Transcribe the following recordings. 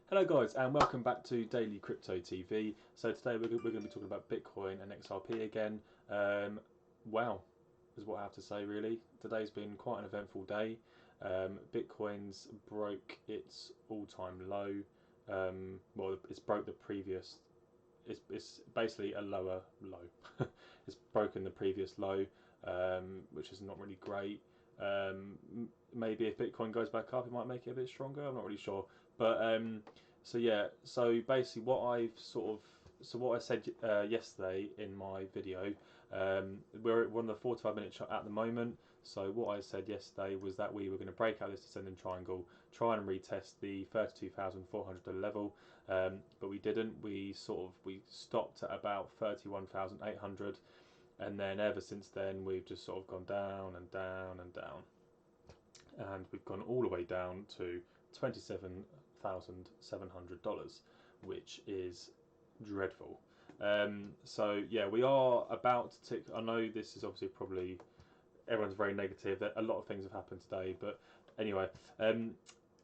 Hello guys and welcome back to Daily Crypto TV. So today we're going to be talking about Bitcoin and XRP again. Wow, is what I have to say really. Today's been quite an eventful day. Bitcoin's broke its all-time low. Well, it's broke the previous. It's basically a lower low. It's broken the previous low, which is not really great. Maybe if Bitcoin goes back up, it might make it a bit stronger. I'm not really sure, but so yeah. So basically, what I said yesterday in my video, we're on the 45-minute chart at the moment. So what I said yesterday was that we were going to break out this descending triangle, try and retest the $32,400 level, but we didn't. We stopped at about 31,800. And then ever since then we've just sort of gone down and down and down, and we've gone all the way down to $27,700, which is dreadful. So yeah, we are about to tick. I know this is obviously probably everyone's very negative. That a lot of things have happened today, but anyway,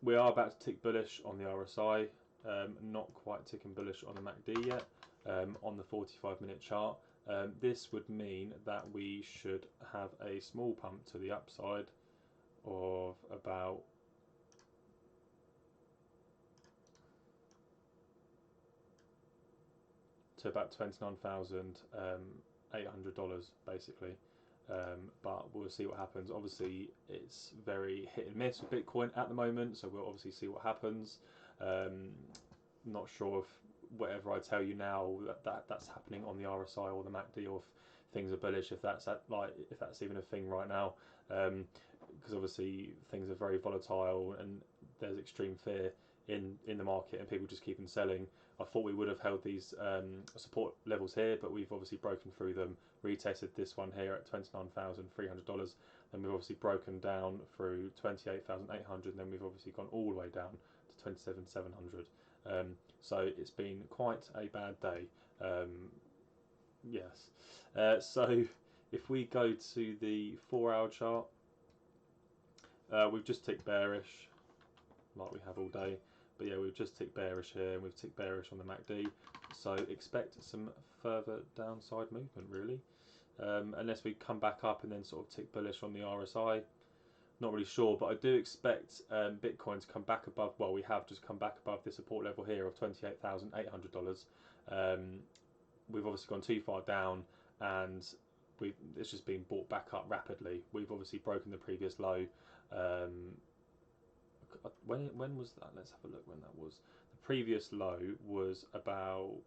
we are about to tick bullish on the RSI. Not quite ticking bullish on the MACD yet. On the 45-minute chart. This would mean that we should have a small pump to the upside of about $29,800 basically. But we'll see what happens. Obviously, it's very hit and miss with Bitcoin at the moment, so we'll obviously see what happens. Not sure if whatever I tell you now that's happening on the RSI or the MACD, or if things are bullish, if that's even a thing right now, because obviously things are very volatile and there's extreme fear in the market and people just keep on selling. I thought we would have held these support levels here, but we've obviously broken through them, retested this one here at $29,300, then we've obviously broken down through 28,800, and then we've obviously gone all the way down to 27,700. So it's been quite a bad day. Yes. So if we go to the 4-hour chart, we've just ticked bearish like we have all day, but yeah, we've just ticked bearish here and we've ticked bearish on the MACD, so expect some further downside movement really, unless we come back up and then sort of tick bullish on the RSI. Not really sure, but I do expect Bitcoin to come back above, well, we have just come back above the support level here of $28,800. We've obviously gone too far down and it's just been bought back up rapidly. We've obviously broken the previous low. When was that? Let's have a look when that was. The previous low was about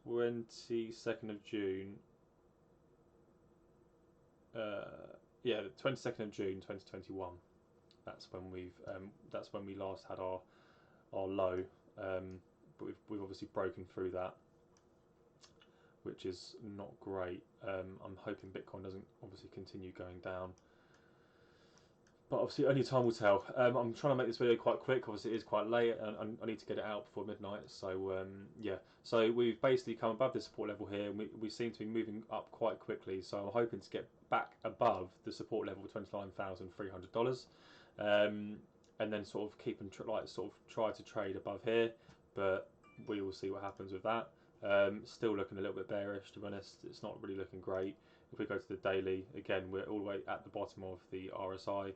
22nd of June. Yeah, the 22nd of June 2021. That's when we last had our low. But we've obviously broken through that, which is not great. I'm hoping Bitcoin doesn't obviously continue going down, but obviously only time will tell. I'm trying to make this video quite quick. Obviously it is quite late and I need to get it out before midnight, so yeah. So we've basically come above the support level here and we seem to be moving up quite quickly, so I'm hoping to get back above the support level of $29,300, and then sort of keep and try to trade above here, but we will see what happens with that. Still looking a little bit bearish, to be honest. It's not really looking great. If we go to the daily, again, we're all the way at the bottom of the RSI.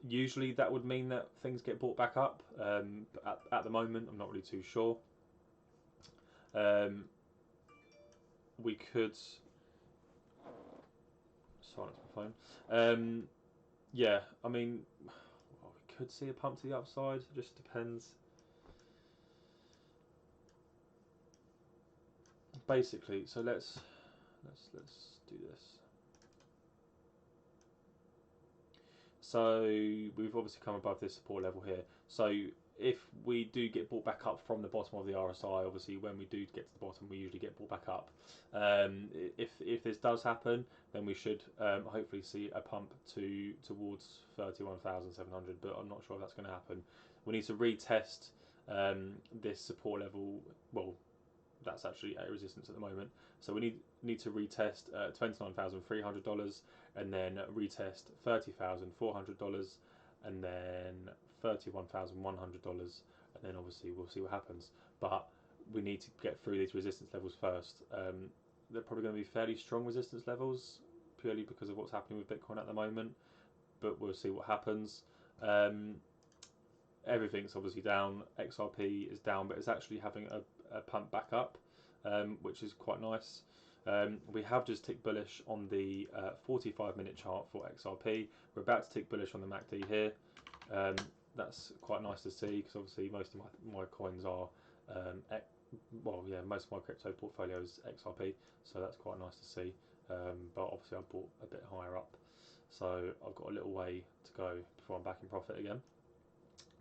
Usually that would mean that things get bought back up, but at the moment I'm not really too sure. We could silence my phone. Yeah, I mean, well, we could see a pump to the upside. It just depends. Basically, so let's do this. So we've obviously come above this support level here. So if we do get bought back up from the bottom of the RSI, obviously when we do get to the bottom, we usually get bought back up. If this does happen, then we should hopefully see a pump towards 31,700. But I'm not sure if that's going to happen. We need to retest this support level. Well, that's actually a resistance at the moment, so we need to retest $29,300 and then retest $30,400 and then $31,100, and then obviously we'll see what happens. But we need to get through these resistance levels first. They're probably going to be fairly strong resistance levels purely because of what's happening with Bitcoin at the moment, but we'll see what happens. Everything's obviously down. XRP is down, but it's actually having a pump back up, which is quite nice. We have just ticked bullish on the 45-minute chart for XRP. We're about to tick bullish on the MACD here. That's quite nice to see because obviously most of my coins are, most of my crypto portfolio is XRP, so that's quite nice to see. But obviously I bought a bit higher up, so I've got a little way to go before I'm back in profit again.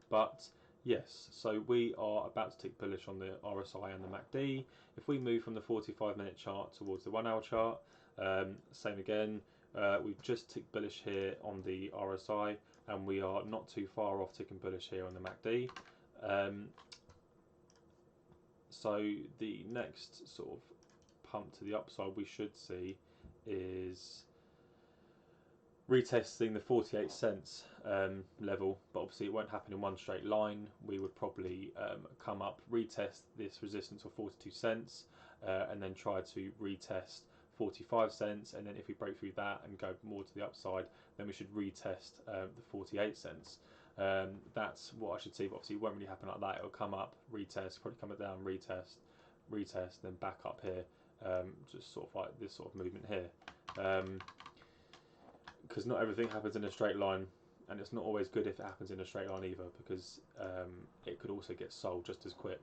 But yes, so we are about to tick bullish on the RSI and the MACD. If we move from the 45-minute chart towards the 1 hour chart, same again. We've just ticked bullish here on the RSI, and we are not too far off ticking bullish here on the MACD. So the next sort of pump to the upside we should see is retesting the 48 cents level, but obviously it won't happen in one straight line. We would probably come up, retest this resistance of 42 cents, and then try to retest 45 cents, and then if we break through that and go more to the upside, then we should retest the 48 cents. That's what I should see, but obviously it won't really happen like that. It'll come up, retest, probably come down, retest, then back up here, just sort of like this sort of movement here. Because not everything happens in a straight line, and it's not always good if it happens in a straight line either, because it could also get sold just as quick.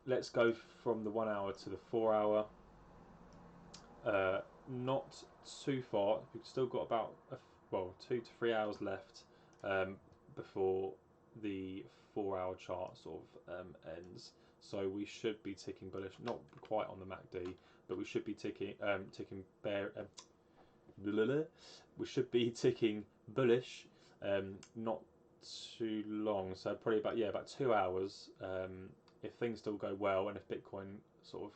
Let's go from the 1 hour to the 4 hour. Not too far. We've still got about 2 to 3 hours left before the 4 hour chart sort of ends. So we should be ticking bullish, not quite on the MACD, but we should be ticking we should be ticking bullish, not too long. So probably about 2 hours. If things still go well, and if Bitcoin sort of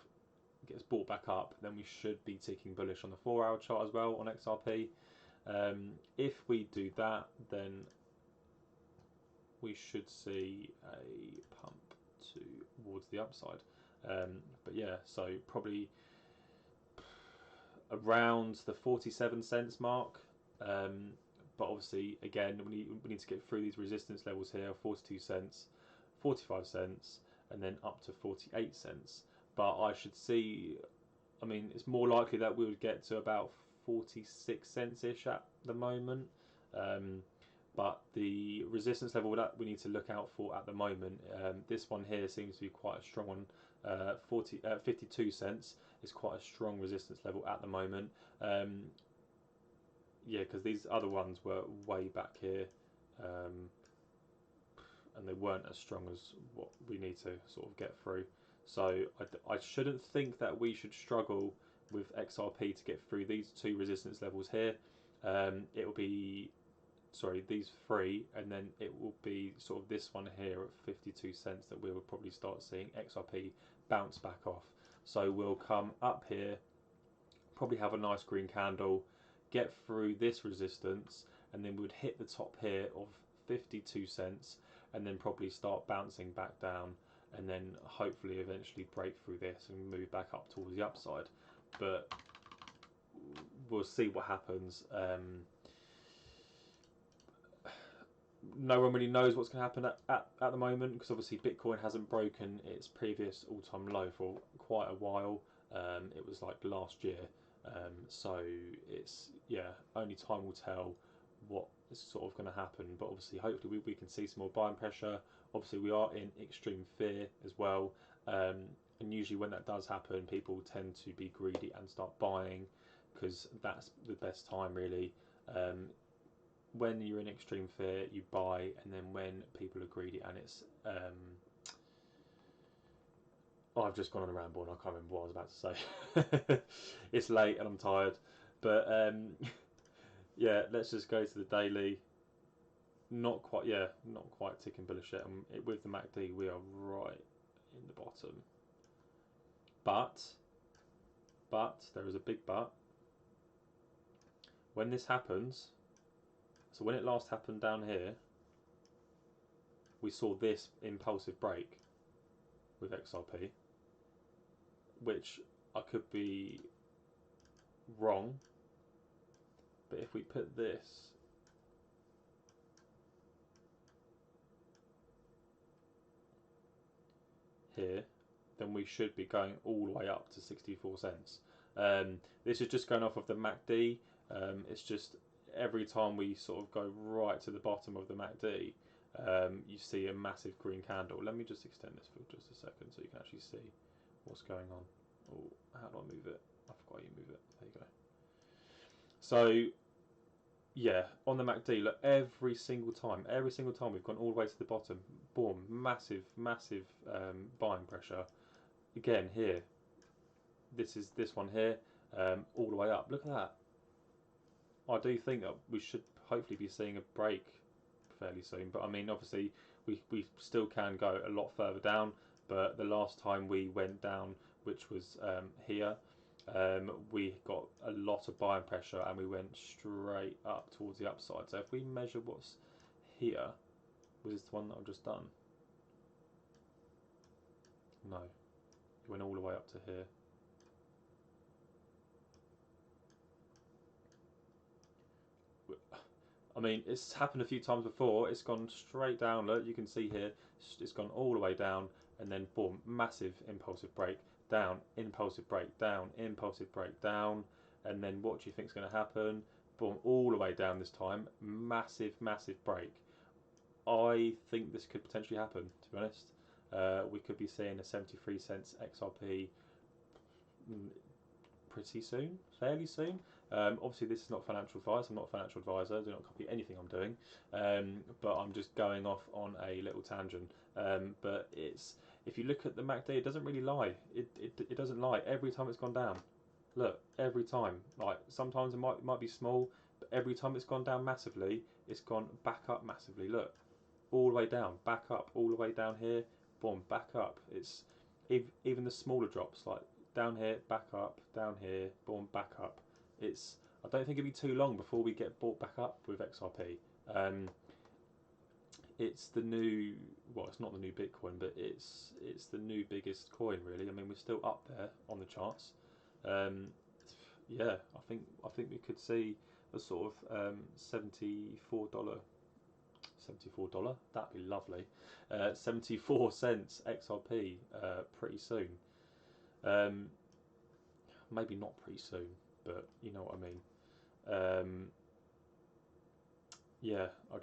gets bought back up, then we should be ticking bullish on the 4 hour chart as well on XRP. If we do that, then we should see a pump towards the upside. But yeah, so probably around the 47 cents mark. But obviously, again, we need to get through these resistance levels here: 42 cents, 45 cents, and then up to 48 cents. But I should see, I mean, it's more likely that we would get to about 46 cents ish at the moment. But the resistance level that we need to look out for at the moment, this one here seems to be quite a strong one. 52 cents is quite a strong resistance level at the moment. Yeah, because these other ones were way back here, and they weren't as strong as what we need to sort of get through. So I shouldn't think that we should struggle with XRP to get through these two resistance levels here. It will be, sorry, these three, and then it will be sort of this one here at 52 cents that we will probably start seeing XRP bounce back off. So we'll come up here, probably have a nice green candle, get through this resistance, and then we'd hit the top here of 52 cents, and then probably start bouncing back down, and then hopefully eventually break through this and move back up towards the upside. But we'll see what happens. No one really knows what's going to happen at the moment, because obviously Bitcoin hasn't broken its previous all-time low for quite a while. It was like last year. So it's, yeah, only time will tell what is sort of going to happen. But obviously, hopefully we can see some more buying pressure. Obviously, we are in extreme fear as well. And usually when that does happen, people tend to be greedy and start buying, because that's the best time really. When you're in extreme fear, you buy, and then when people are greedy and it's I've just gone on a ramble and I can't remember what I was about to say. It's late and I'm tired, but yeah, let's just go to the daily. Not quite ticking bullish yet. And with the MACD, we are right in the bottom. But there is a big but. When this happens, so when it last happened down here, we saw this impulsive break with XRP, which I could be wrong, but if we put this here, then we should be going all the way up to 64 cents. This is just going off of the MACD. It's just every time we sort of go right to the bottom of the MACD, you see a massive green candle. Let me just extend this for just a second so you can actually see what's going on. Oh, how do I move it? I forgot you move it. There you go. So yeah, on the MACD, look, every single time we've gone all the way to the bottom. Boom, massive buying pressure. Again here, this one here, all the way up. Look at that. I do think that we should hopefully be seeing a break fairly soon, but I mean, obviously we still can go a lot further down, but the last time we went down, which was here, we got a lot of buying pressure and we went straight up towards the upside. So if we measure what's here, was this the one that I've just done? No, it went all the way up to here. I mean, it's happened a few times before. It's gone straight down. Look, you can see here, it's gone all the way down, and then boom, massive impulsive break down, impulsive break down, impulsive break down, and then what do you think is going to happen? Boom, all the way down this time, massive break. I think this could potentially happen. To be honest, we could be seeing a 73 cents XRP pretty soon, fairly soon. Obviously, this is not financial advice. I'm not a financial advisor. I do not copy anything I'm doing, but I'm just going off on a little tangent. But it's, if you look at the MACD, it doesn't really lie. It doesn't lie. Every time it's gone down, look, every time. Like sometimes it might be small, but every time it's gone down massively, it's gone back up massively. Look, all the way down, back up, all the way down here, boom, back up. It's even the smaller drops, like down here, back up, down here, boom, back up. It's, I don't think it'll be too long before we get bought back up with XRP. It's the new, well, it's not the new Bitcoin, but it's the new biggest coin, really. I mean, we're still up there on the charts. Yeah, I think we could see a sort of $74. That'd be lovely. 74 cents XRP pretty soon. Maybe not pretty soon, but you know what I mean. Yeah, I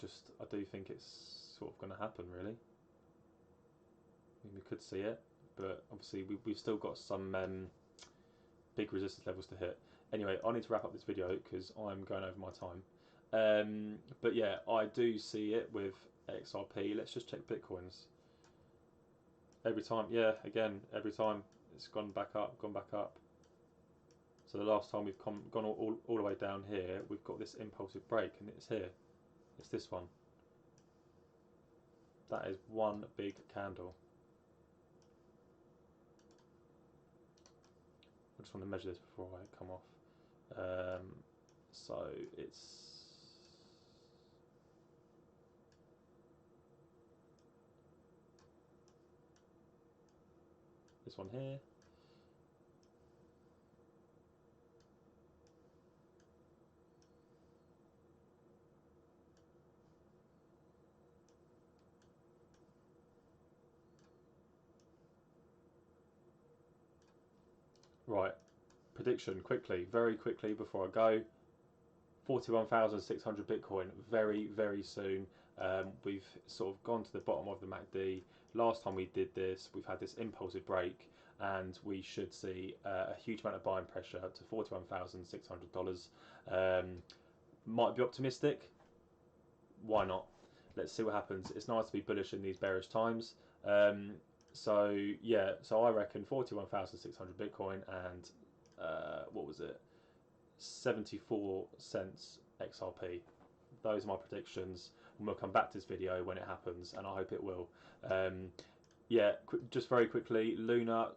do think it's sort of going to happen, really. I mean, we could see it, but obviously we've still got some big resistance levels to hit. Anyway, I need to wrap up this video because I'm going over my time. But yeah, I do see it with XRP. Let's just check Bitcoins. Every time, yeah, again, every time it's gone back up, gone back up. So the last time we've gone all the way down here, we've got this impulsive break, and it's here. It's this one. That is one big candle. I just want to measure this before I come off. So it's this one here. Right, prediction quickly, very quickly before I go. 41,600 Bitcoin very soon. We've sort of gone to the bottom of the MACD. Last time we did this, we've had this impulsive break, and we should see a huge amount of buying pressure to $41,600. Might be optimistic. Why not? Let's see what happens. It's nice to be bullish in these bearish times. So yeah, so I reckon 41,600 Bitcoin and what was it? 74 cents XRP. Those are my predictions, and we'll come back to this video when it happens, and I hope it will. Yeah, just very quickly, Luna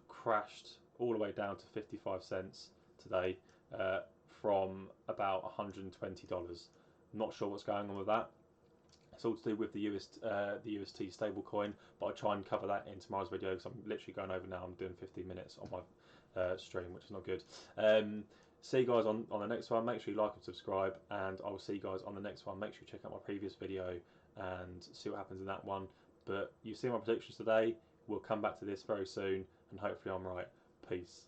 crashed all the way down to 55 cents today from about $120. Not sure what's going on with that. It's all to do with the UST stablecoin, but I'll try and cover that in tomorrow's video because I'm literally going over now. I'm doing 15 minutes on my stream, which is not good. See you guys on the next one. Make sure you like and subscribe, and I will see you guys on the next one. Make sure you check out my previous video and see what happens in that one. But you've seen my predictions today. We'll come back to this very soon, and hopefully I'm right. Peace.